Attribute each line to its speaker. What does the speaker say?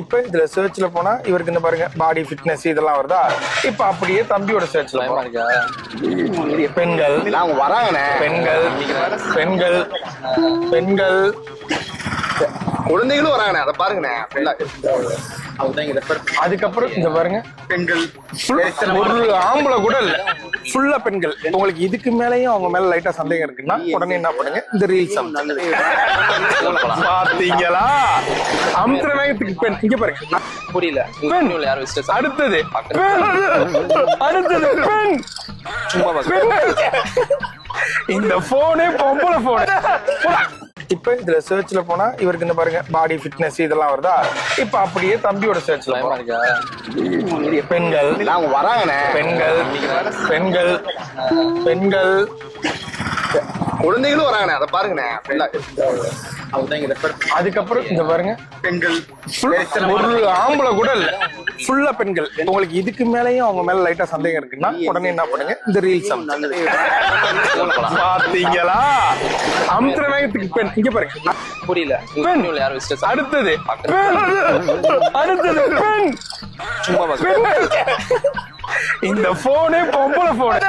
Speaker 1: இப்ப இதுல சர்ச்ல போனா இவருக்கு இந்த பாருங்க பாடி ஃபிட்னஸ் இதெல்லாம் வருதா. இப்ப அப்படியே தம்பியோட சர்ச்ல பெண்கள்
Speaker 2: வராங்கண்ணே.
Speaker 1: பெண்கள் பெண்கள் பெண்கள்
Speaker 2: குழந்தைகளும் வராங்கண்ணே. அதை பாருங்கண்ணே.
Speaker 1: அதுக்கப்புறம் இந்த பாருங்க
Speaker 2: பெண்கள்
Speaker 1: ஒரு ஆம்பளை கூட இல்ல, ஃபுல்லா பெண்கள். உங்களுக்கு இதுக்கு மேலயும் அவங்க மேல லைட்டா சந்தேகம் இருக்குன்னா உடனே என்ன பண்ணுங்க, இந்த ரீல்ஸ் பாத்தீங்களா, அமுத்திர வேகத்துக்கு பெண். இங்க பாருங்க,
Speaker 3: புரியல.
Speaker 1: அடுத்தது அடுத்தது பெண். இந்த போனே பொம்பளை போன். இப்ப இதுல சர்ச்ல போனா இவருக்கு இந்த பாருங்க பாடி ஃபிட்னஸ் இதெல்லாம் வருதா. இப்ப அப்படியே தம்பியோட சர்ச்ல பெண்கள்
Speaker 2: வராங்கண்ணே.
Speaker 1: பெண்கள் பெண்கள் பெண்கள்
Speaker 2: குழந்தைகளும் வராங்கண்ணே. அதை பாருங்கண்ணே.
Speaker 1: அதுக்கப்புறம் இந்த பாருங்க
Speaker 2: பெண்கள்
Speaker 1: ஒரு ஆம்பளை கூட இல்ல, ஃபுல்லா பெண்கள். உங்களுக்கு இதுக்கு மேலயும் அவங்க மேல லைட்டா சந்தேகம் இருக்குன்னா உடனே என்ன பண்ணுங்க, இந்த ரீல்ஸ் பாத்தீங்களா, அமுத்திர வேகத்துக்கு பெண். இங்க பாருங்க,
Speaker 3: புரியல.
Speaker 1: அடுத்தது அடுத்தது பெண். இந்த போனே பொம்பளை போன்.